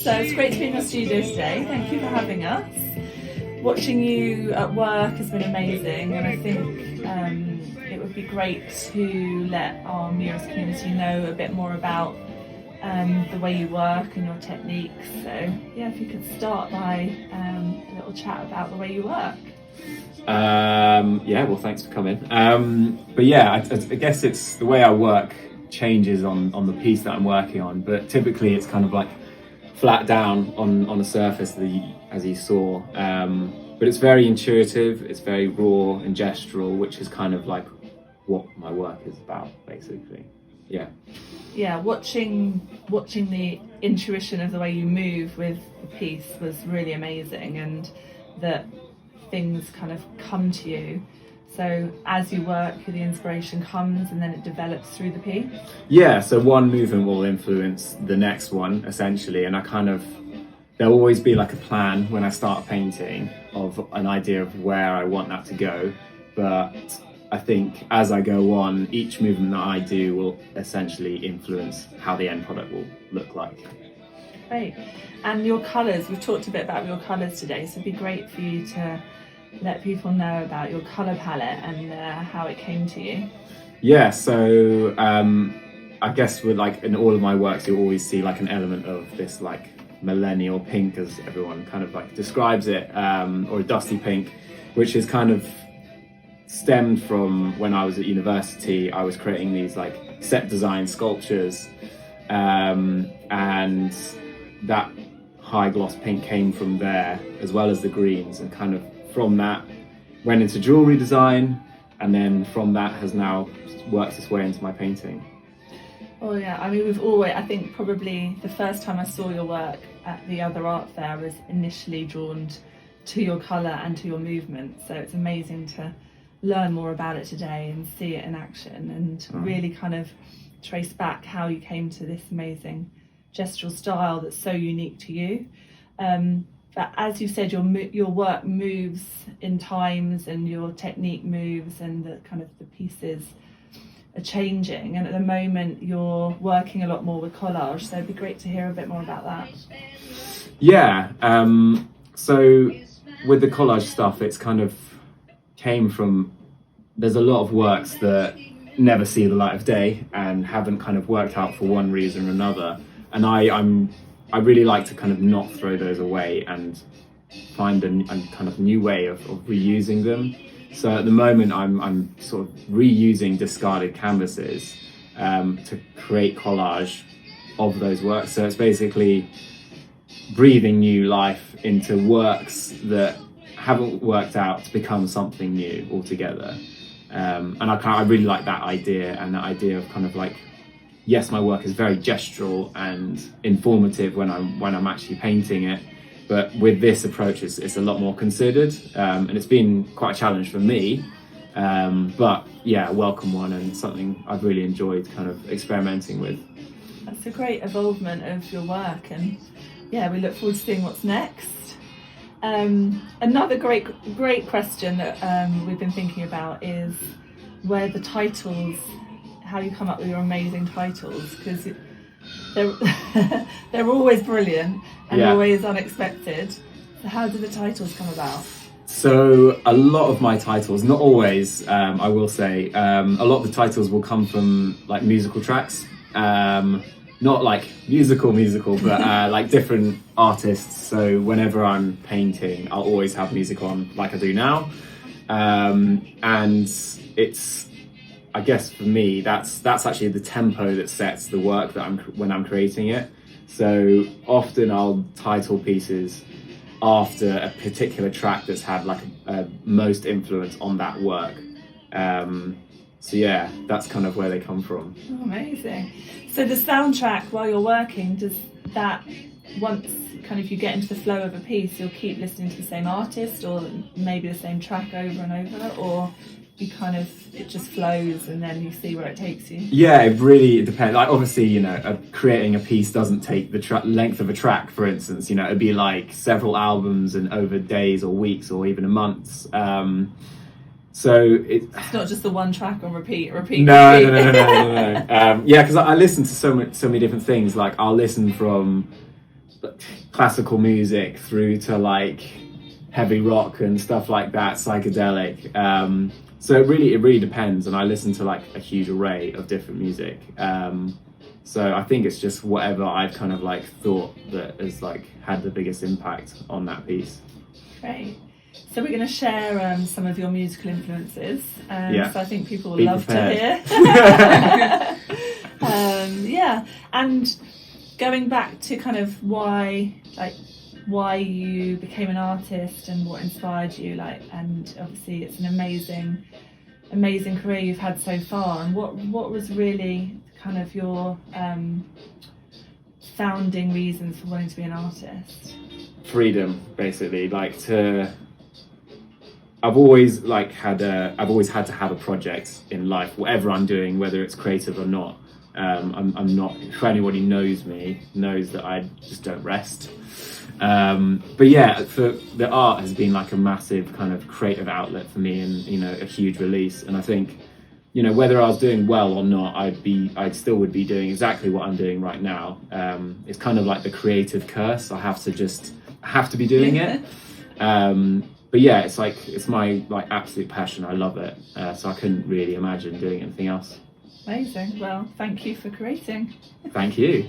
So it's great to be in your studio today. Thank you for having us. Watching you at work has been amazing, and I think it would be great to let our Murus community know a bit more about the way you work and your techniques. So yeah, if you could start by a little chat about the way you work. Yeah, well, thanks for coming. But yeah, I guess it's the way I work changes on the piece that I'm working on, but typically it's kind of like flat down on a surface as you saw. But it's very intuitive, it's very raw and gestural, which is kind of like what my work is about, basically. Yeah, watching the intuition of the way you move with the piece was really amazing, and that things kind of come to you. So as you work, the inspiration comes and then it develops through the piece? Yeah, so one movement will influence the next one, essentially, and there'll always be like a plan when I start painting of an idea of where I want that to go, but I think as I go on, each movement that I do will essentially influence how the end product will look like. Great. And your colours, we've talked a bit about your colours today, so it'd be great for you to let people know about your colour palette and how it came to you. Yeah, so I guess with like in all of my works you always see like an element of this like millennial pink, as everyone kind of like describes it, or a dusty pink, which is kind of stemmed from when I was at university. I was creating these like set design sculptures, and that high gloss pink came from there, as well as the greens, and kind of from that went into jewellery design, and then from that has now worked its way into my painting. Oh yeah, I mean I think probably the first time I saw your work at the other art fair, I was initially drawn to your colour and to your movement, so it's amazing to learn more about it today and see it in action and really kind of trace back how you came to this amazing gestural style that's so unique to you. But as you said, your work moves in times and your technique moves, and the kind of the pieces are changing, and at the moment you're working a lot more with collage, so it'd be great to hear a bit more about that. Yeah, so with the collage stuff, it's kind of came from, there's a lot of works that never see the light of day and haven't kind of worked out for one reason or another, and I really like to kind of not throw those away and find a kind of new way of reusing them. So at the moment I'm sort of reusing discarded canvases to create collage of those works. So it's basically breathing new life into works that haven't worked out to become something new altogether. And I really like that idea, and that idea of kind of like, yes, my work is very gestural and informative when I'm actually painting it, but with this approach it's a lot more considered, and it's been quite a challenge for me, but yeah, a welcome one, and something I've really enjoyed kind of experimenting with. That's a great evolvement of your work, and yeah, we look forward to seeing what's next. Another great question that we've been thinking about is where the titles, how you come up with your amazing titles, because they're always brilliant and always unexpected. So how do the titles come about? So a lot of my titles, not always, I will say, a lot of the titles will come from like musical tracks, not like musical, but like different artists. So whenever I'm painting, I'll always have music on, like I do now, and it's, I guess for me, that's actually the tempo that sets the work that when I'm creating it. So often I'll title pieces after a particular track that's had like a most influence on that work. So yeah, that's kind of where they come from. Oh, amazing. So the soundtrack while you're working, does that, once kind of you get into the flow of a piece, you'll keep listening to the same artist or maybe the same track over and over, or you kind of, it just flows and then you see where it takes you? Yeah, it really depends. Like obviously, you know, creating a piece doesn't take the length of a track, for instance. You know, it'd be like several albums and over days or weeks or even months. So it's not just the one track on repeat. No. Yeah, because I listen to so many different things. Like I'll listen from classical music through to like heavy rock and stuff like that, psychedelic. So it really depends, and I listen to like a huge array of different music. So I think it's just whatever I've kind of like thought that has like had the biggest impact on that piece. Great. So we're going to share some of your musical influences. Yeah. So I think people will Be love prepared. to hear. Yeah, and going back to kind of why you became an artist and what inspired you, like, and obviously it's an amazing career you've had so far. And what was really kind of your founding reasons for wanting to be an artist? Freedom, basically. Like I've always had to have a project in life, whatever I'm doing, whether it's creative or not. I'm not, for anyone who knows me, knows that I just don't rest. But yeah, for the art has been like a massive kind of creative outlet for me, and you know, a huge release. And I think, you know, whether I was doing well or not, I still would be doing exactly what I'm doing right now. It's kind of like the creative curse. I have to be doing it. But yeah, it's my like absolute passion. I love it. So I couldn't really imagine doing anything else. Amazing. Well, thank you for creating. Thank you.